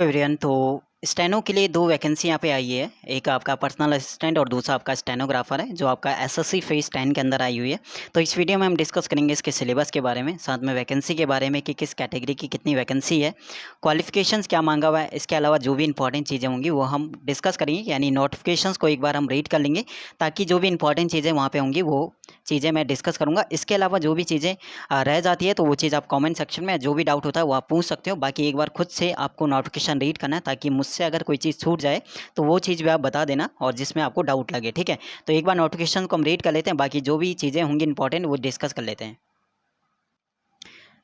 Everyone, तो steno के लिए 2 वैकेंसी यहाँ पे आई है। एक आपका पर्सनल असिस्टेंट और दूसरा आपका स्टेनोग्राफर है, जो आपका एसएससी फेज़ 10 के अंदर आई हुई है। तो इस वीडियो में हम डिस्कस करेंगे इसके सिलेबस के बारे में, साथ में वैकेंसी के बारे में कि किस कैटेगरी की कितनी वैकेंसी है, क्वालिफिकेशंस क्या मांगा हुआ है। इसके अलावा जो भी इंपॉर्टेंट चीज़ें होंगी वो हम डिस्कस करेंगे, यानी नोटिफिकेशंस को एक बार हम रीड कर लेंगे, ताकि जो भी इंपॉर्टेंट चीज़ें वहाँ पे होंगी वो चीज़ें मैं डिस्कस करूँगा। इसके अलावा जो भी चीज़ें रह जाती है तो वो चीज़ आप कमेंट सेक्शन में जो भी डाउट होता है वो आप पूछ सकते हो। बाकी एक बार खुद से आपको नोटिफिकेशन रीड करना है, ताकि मुझसे अगर कोई चीज़ छूट जाए तो वो चीज़ भी आप बता देना और जिसमें आपको डाउट लगे, ठीक है। तो एक बार नोटिफिकेशन को हम रीड कर लेते हैं, बाकी जो भी चीज़ें होंगी इंपॉर्टेंट वो डिस्कस कर लेते हैं।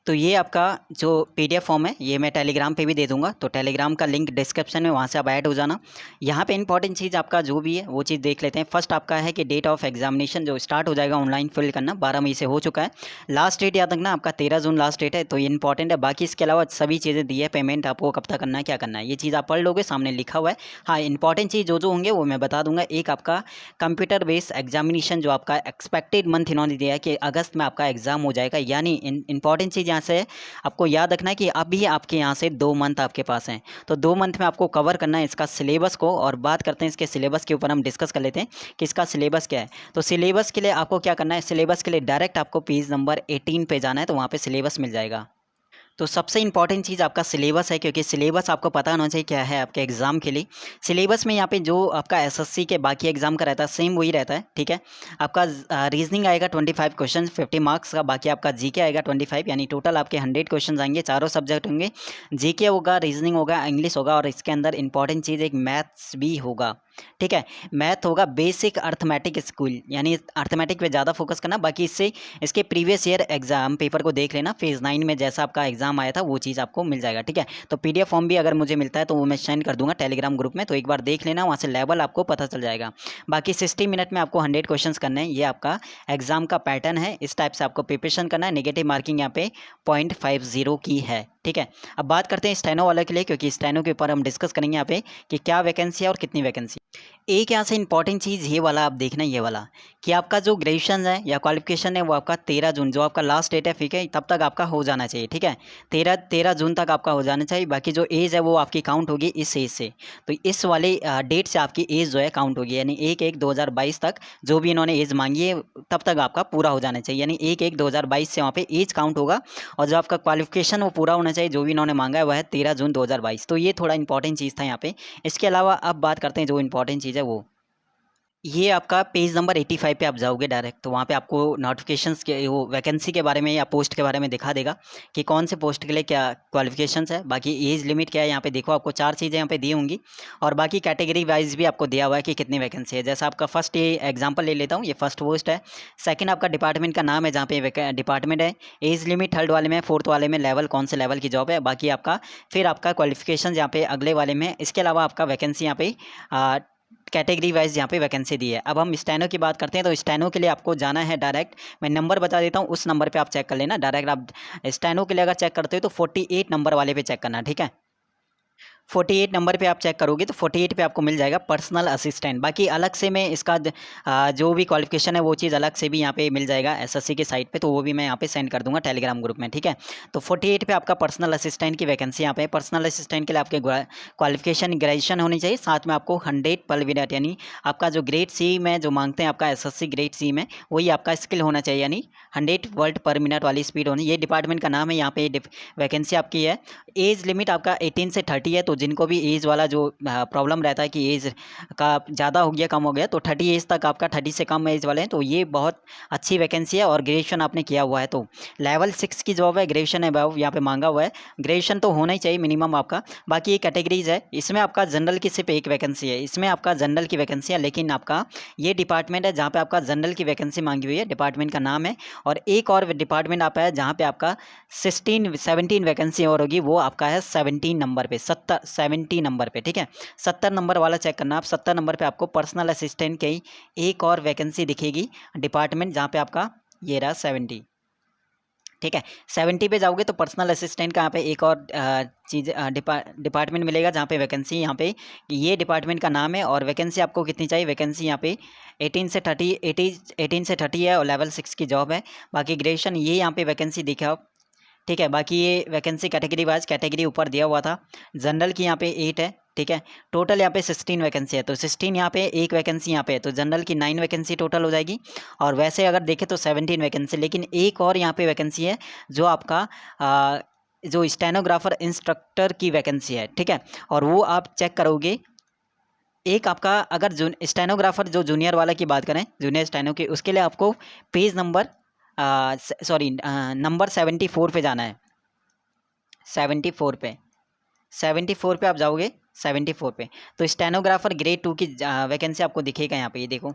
तो ये आपका जो पीडीएफ फॉर्म है ये मैं टेलीग्राम पे भी दे दूंगा, तो टेलीग्राम का लिंक डिस्क्रिप्शन में, वहाँ से आप ऐड हो जाना। यहाँ पे इंपॉर्टेंट चीज़ आपका जो भी है वो चीज़ देख लेते हैं। फर्स्ट आपका है कि डेट ऑफ एग्जामिनेशन जो स्टार्ट हो जाएगा ऑनलाइन फिल करना 12 मई से हो चुका है। लास्ट डेट याद रखना आपका 13 जून लास्ट डेट है, तो ये इंपॉर्टेंट है। बाकी इसके अलावा सभी चीज़ें दी है, पेमेंट आपको कब तक करना है, क्या करना है, ये चीज़ आप पढ़ लोगे, सामने लिखा हुआ है। हाँ, इंपॉर्टेंट चीज़ जो होंगे वो मैं बता दूंगा। एक आपका कंप्यूटर बेस्ड एग्जामिनेशन जो आपका एक्सपेक्टेड मंथ इन्होंने दिया है कि अगस्त में आपका एग्जाम हो जाएगा, यानी इंपॉर्टेंट चीज़ यहाँ से है, आपको याद रखना है कि अभी आपके यहाँ से 2 मंथ आपके पास हैं, तो 2 मंथ में आपको कवर करना है इसका सिलेबस को। और बात करते हैं इसके सिलेबस के ऊपर, हम डिस्कस कर लेते हैं कि इसका सिलेबस क्या है। तो सिलेबस के लिए आपको क्या करना है, सिलेबस के लिए डायरेक्ट आपको पेज नंबर 18 पे जाना है, तो वहाँ पे सिलेबस मिल जाएगा। तो सबसे इंपॉर्टेंट चीज़ आपका सिलेबस है, क्योंकि सिलेबस आपको पता होना चाहिए क्या है आपके एग्ज़ाम के लिए। सिलेबस में यहाँ पे जो आपका एसएससी के बाकी एग्ज़ाम का रहता है सेम वही रहता है, ठीक है। आपका रीजनिंग आएगा 25 क्वेश्चन 50 मार्क्स का, बाकी आपका जीके आएगा 25, यानी टोटल आपके 100 क्वेश्चन आएंगे, चारों सब्जेक्ट होंगे। जीके होगा, रीजनिंग होगा, इंग्लिश होगा, और इसके अंदर इंपॉर्टेंट चीज़ एक मैथ्स भी होगा, ठीक है। मैथ होगा बेसिक अर्थमेटिक स्कूल, यानी अर्थमेटिक पे ज़्यादा फोकस करना। बाकी इससे इसके प्रीवियस ईयर एग्जाम पेपर को देख लेना, फेज़ 9 में जैसा आपका एग्जाम आया था वो चीज़ आपको मिल जाएगा, ठीक है। तो पीडीएफ फॉर्म भी अगर मुझे मिलता है तो वो मैं सेंड कर दूंगा टेलीग्राम ग्रुप में, तो एक बार देख लेना, वहाँ से लेवल आपको पता चल जाएगा। बाकी 60 मिनट में आपको 100 क्वेश्चन करने हैं, ये आपका एग्जाम का पैटर्न है। इस टाइप से आपको प्रिपरेशन करना है। नेगेटिव मार्किंग यहाँ पे 0.50 की है, ठीक है। अब बात करते हैं स्टेनो वाले के लिए, क्योंकि स्टेनो के ऊपर हम डिस्कस करेंगे यहाँ पे कि क्या वैकेंसी है और कितनी वैकेंसी। एक यहाँ से इंपॉर्टेंट चीज़ ये वाला आप देखना, ये वाला कि आपका जो ग्रेजुएशन है या क्वालिफिकेशन है वो आपका 13 जून जो आपका लास्ट डेट है, ठीक है, तब तक आपका हो जाना चाहिए, ठीक है। 13 जून तक आपका हो जाना चाहिए। बाकी जो एज है वो आपकी काउंट होगी इस एज से, तो इस वाले डेट से आपकी एज जो है काउंट होगी, यानी 1/1/2022 तक जो भी इन्होंने एज मांगी है तब तक आपका पूरा हो जाना चाहिए, यानी 1/1/2022 से वहाँ पे एज काउंट होगा। और जो आपका क्वालिफिकेशन वो पूरा होना चाहिए, जो भी इन्होंने मांगा है वह है 13 जून 2022। तो ये थोड़ा इंपॉर्टेंट चीज़ था यहाँ पे। इसके अलावा अब बात करते हैं जो इंपॉर्टेंट चीज़ है वो, ये आपका पेज नंबर 85 पे आप जाओगे डायरेक्ट, तो वहाँ पे आपको नोटिफिकेशंस के वो वैकेंसी के बारे में या पोस्ट के बारे में दिखा देगा कि कौन से पोस्ट के लिए क्या क्वालिफिकेशंस है। बाकी एज लिमिट क्या है, यहाँ पे देखो आपको 4 चीज़ें यहाँ पे दी होंगी, और बाकी कैटेगरी वाइज भी आपको दिया हुआ है कि कितनी वैकेंसी है। जैसा आपका फर्स्ट ये एग्जाम्पल ले लेता हूँ, ये फर्स्ट पोस्ट है। सेकंड आपका डिपार्टमेंट का नाम है जहाँ पे डिपार्टमेंट है। एज लिमिट थर्ड वाले में, फोर्थ वाले में लेवल कौन से लेवल की जॉब है। बाकी आपका फिर आपका क्वालिफिकेशन यहाँ पे अगले वाले में। इसके अलावा आपका वैकेंसी यहाँ पे कैटेगरी वाइज यहाँ पे वैकेंसी दी है। अब हम स्टेनो की बात करते हैं, तो स्टेनो के लिए आपको जाना है डायरेक्ट, मैं नंबर बता देता हूँ, उस नंबर पे आप चेक कर लेना डायरेक्ट। आप स्टेनो के लिए अगर चेक करते हो तो 48 नंबर वाले पे चेक करना, ठीक है। 48 नंबर पे आप चेक करोगे तो 48 पे आपको मिल जाएगा पर्सनल असिस्टेंट। बाकी अलग से मैं इसका जो भी क्वालिफिकेशन है वो चीज़ अलग से भी यहाँ पे मिल जाएगा एसएससी के साइट पे, तो वो भी मैं यहाँ पे सेंड कर दूंगा टेलीग्राम ग्रुप में, ठीक है। तो 48 पे आपका पर्सनल असिस्टेंट की वैकेंसी यहाँ पे। पर्सनल असिस्टेंट के लिए आपके क्वालिफिकेशन ग्रेजुएशन होनी चाहिए, साथ में आपको 100 पर मिनट, यानी आपका जो ग्रेड सी में जो मांगते हैं आपका एसएससी ग्रेड सी में, वही आपका स्किल होना चाहिए, यानी 100 वर्ड पर मिनट वाली स्पीड होनी। ये डिपार्टमेंट का नाम है, यहाँ पे वैकेंसी आपकी है। एज लिमिट आपका 18 से 30 है, तो जिनको भी एज वाला जो प्रॉब्लम रहता है कि एज का ज़्यादा हो गया कम हो गया, तो 30 एज तक आपका, 30 से कम एज वाले हैं, तो ये बहुत अच्छी वैकेंसी है। और ग्रेजुएशन आपने किया हुआ है तो लेवल 6 की जॉब है, ग्रेजुएशन है यहाँ पे मांगा हुआ है, ग्रेजुएशन तो होना ही चाहिए मिनिमम आपका। बाकी ये कैटेगरीज है, इसमें आपका जनरल की सिर्फ एक वैकेंसी है, इसमें आपका जनरल की वैकेंसी है, लेकिन आपका ये डिपार्टमेंट है जहाँ पे आपका जनरल की वैकेंसी मांगी हुई है, डिपार्टमेंट का नाम है। और एक और डिपार्टमेंट आपका है जहाँ पे आपका 17 वैकेंसी और होगी, वो आपका है 17 नंबर पे, 70 नंबर पे, ठीक है। 70 नंबर वाला चेक करना आप। 70 नंबर पे आपको पर्सनल असिस्टेंट की एक और वैकेंसी दिखेगी डिपार्टमेंट, जहाँ पे आपका ये रहा 70, ठीक है। 70 पे जाओगे तो पर्सनल असिस्टेंट का यहाँ पे एक और चीज़ डिपार्टमेंट मिलेगा जहाँ पे वैकेंसी, यहाँ पे ये डिपार्टमेंट का नाम है। और वैकेंसी आपको कितनी चाहिए, वैकेंसी यहाँ पे 18 से 30 है, और लेवल 6 की जॉब है। बाकी ग्रेजुएशन ये यहाँ पे वैकेंसी दिखा ठीक है। बाकी ये वैकेंसी कैटेगरी वाइज कैटेगरी ऊपर दिया हुआ था। जनरल की यहाँ पे 8 है, ठीक है। टोटल यहाँ पे 16 वैकेंसी है, तो 16 यहाँ पे, एक वैकेंसी यहाँ पे है, तो जनरल की 9 वैकेंसी टोटल हो जाएगी। और वैसे अगर देखें तो 17 वैकेंसी, लेकिन एक और यहाँ पे वैकेंसी है जो आपका जो स्टेनोग्राफर इंस्ट्रक्टर की वैकेंसी है, ठीक है। और वो आप चेक करोगे, एक आपका अगर स्टेनोग्राफर जो जूनियर वाला की बात करें, जूनियर स्टेनो की, उसके लिए आपको पेज नंबर सॉरी नंबर 74 पे जाना है। 74 पे 74 पे आप जाओगे, 74 पे तो स्टेनोग्राफर ग्रेड 2 की वैकेंसी आपको दिखेगा यहाँ पे। ये देखो,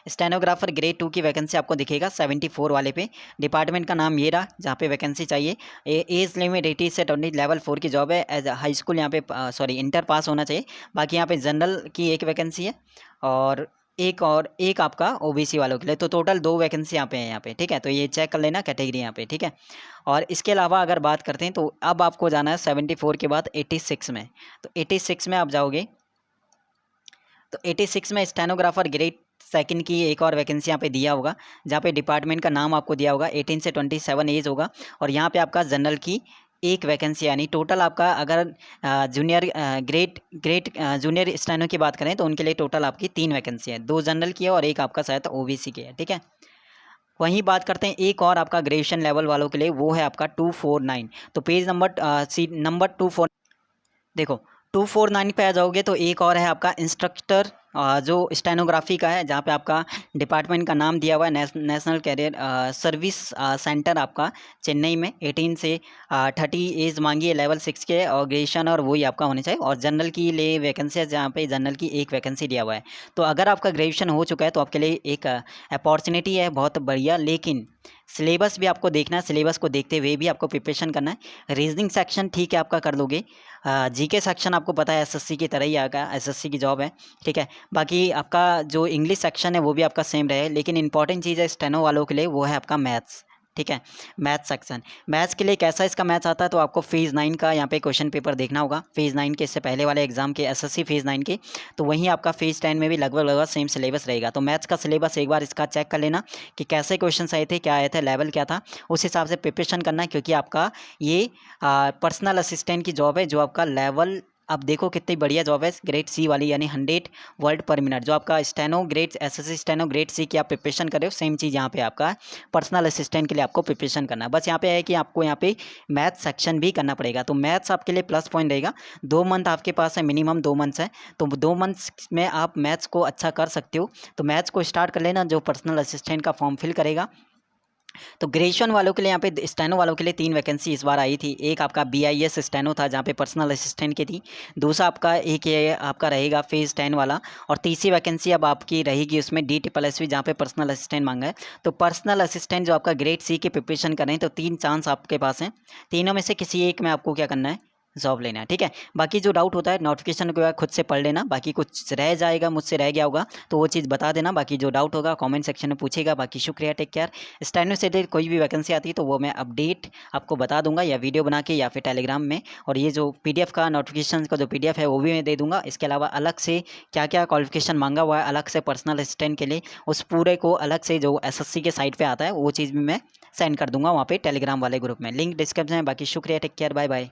स्टेनोग्राफर ग्रेड 2 की वैकेंसी आपको दिखेगा 74 वाले पे। डिपार्टमेंट का नाम ये रहा जहाँ पे वैकेंसी चाहिए। एज लिमिट 18 से 20, लेवल 4 की जॉब है। एज हाई स्कूल यहाँ पे सॉरी इंटर पास होना चाहिए। बाकी यहाँ पे जनरल की एक वैकेंसी है और एक आपका ओबीसी वालों के लिए, तो टोटल 2 वैकेंसी यहाँ पे है यहाँ पे, ठीक है। तो ये चेक कर लेना कैटेगरी यहाँ पे, ठीक है। और इसके अलावा अगर बात करते हैं तो अब आपको जाना है 74 के बाद 86 में। तो 86 में आप जाओगे तो 86 में स्टेनोग्राफर ग्रेड सेकंड की एक और वैकेंसी यहाँ पे दिया होगा, जहाँ पे डिपार्टमेंट का नाम आपको दिया होगा। 18 से 27 एज होगा। और यहाँ पे आपका जनरल की एक वैकेंसी, यानी टोटल आपका अगर junior grade grade junior steno की बात करें तो उनके लिए टोटल आपकी 3 वैकेंसी है, 2 जनरल की है और एक आपका शायद ओबीसी की है, ठीक है। वहीं बात करते हैं एक और आपका ग्रेजुएशन लेवल वालों के लिए, वो है आपका 249। तो पेज नंबर सीट नंबर 24 देखो 249 पे आ जाओगे तो एक और है आपका इंस्ट्रक्टर जो स्टेनोग्राफी का है, जहाँ पे आपका डिपार्टमेंट का नाम दिया हुआ है नेशनल कैरियर सर्विस सेंटर आपका चेन्नई में। 18 से 30 एज मांगी है, लेवल 6 के, और ग्रेजुएशन और वही आपका होने चाहिए। और जनरल की लिए वैकेंसी है, जहाँ पे जनरल की एक वैकेंसी दिया हुआ है। तो अगर आपका ग्रेजुएशन हो चुका है तो आपके लिए एक अपॉर्चुनिटी है बहुत बढ़िया, लेकिन सिलेबस भी आपको देखना है, सिलेबस को देखते हुए भी आपको प्रिपरेशन करना है। रीजनिंग सेक्शन ठीक है आपका कर लोगे, जीके सेक्शन आपको पता है एसएससी की तरह ही आएगा, एसएससी की जॉब है, ठीक है। बाकी आपका जो इंग्लिश सेक्शन है वो भी आपका सेम रहे, लेकिन इंपॉर्टेंट चीज़ है स्टेनो वालों के लिए, वो है आपका मैथ्स, ठीक है। मैथ्स सेक्शन, मैथ्स के लिए कैसा इसका मैथ्स आता है, तो आपको फेज़ 9 का यहाँ पे क्वेश्चन पेपर देखना होगा। फेज़ 9 के इससे पहले वाले एग्जाम के एसएससी फेज़ 9 के, तो वहीं आपका फेज़ 10 में भी लगभग सेम सिलेबस रहेगा। तो मैथ्स का सिलेबस एक बार इसका चेक कर लेना कि कैसे क्वेश्चन आए थे, क्या आए थे, लेवल क्या था, उस हिसाब से प्रिपरेशन करना है। क्योंकि आपका ये पर्सनल असिस्टेंट की जॉब है, जो आपका लेवल, अब देखो कितनी बढ़िया जॉब है, ग्रेड सी वाली, यानी 100 वर्ड पर मिनट। जो आपका steno grade SSC steno grade C की आप प्रिपरेशन कर रहे हो, सेम चीज़ यहाँ पे आपका पर्सनल असिस्टेंट के लिए आपको प्रिपरेशन करना है। बस यहाँ पे है कि आपको यहाँ पे मैथ सेक्शन भी करना पड़ेगा। तो मैथ्स आपके लिए प्लस पॉइंट रहेगा। 2 मंथ आपके पास है, मिनिमम 2 मंथ्स है, तो 2 मंथ्स में आप मैथ्स को अच्छा कर सकते हो। तो मैथ्स को स्टार्ट कर लेना। जो पर्सनल असिस्टेंट का फॉर्म फिल करेगा, तो ग्रेजुएशन वालों के लिए यहाँ पे स्टेनो वालों के लिए 3 वैकेंसी इस बार आई थी। एक आपका बीआईएस स्टेनो था, जहाँ पे पर्सनल असिस्टेंट की थी। दूसरा आपका एक ये आपका रहेगा फेज़ 10 वाला। और तीसरी वैकेंसी अब आपकी रहेगी उसमें DSSP, जहाँ पे पर्सनल असिस्टेंट मांगा है। तो पर्सनल असिस्टेंट जो आपका ग्रेड सी की प्रिपरेशन कर रहे हैं, तो 3 चांस आपके पास हैं। तीनों में से किसी एक में आपको क्या करना है, जॉब लेना है, ठीक है। बाकी जो डाउट होता है नोटिफिकेशन के बाद खुद से पढ़ लेना। बाकी कुछ रह जाएगा, मुझसे रह गया होगा तो वो चीज़ बता देना। बाकी जो डाउट होगा कमेंट सेक्शन में पूछेगा। बाकी शुक्रिया, टेक केयर। स्टेनो से रिलेटेड कोई भी वैकेंसी आती है तो वो मैं अपडेट आपको बता दूंगा, या वीडियो बना के, या फिर टेलीग्राम में। और ये जो PDF का नोटिफिकेशन का जो PDF है वो भी मैं दे दूंगा। इसके अलावा अलग से क्या क्या क्वालिफिकेशन मांगा हुआ है अलग से पर्सनल असिस्टेंट के लिए, उस पूरे को अलग से जो SSC के साइट पर आता है वो चीज़ भी मैं सेंड कर दूंगा वहाँ पर टेलीग्राम वाले ग्रुप में। लिंक डिस्क्रिप्शन में। बाकी शुक्रिया, टेक केयर, बाय बाय।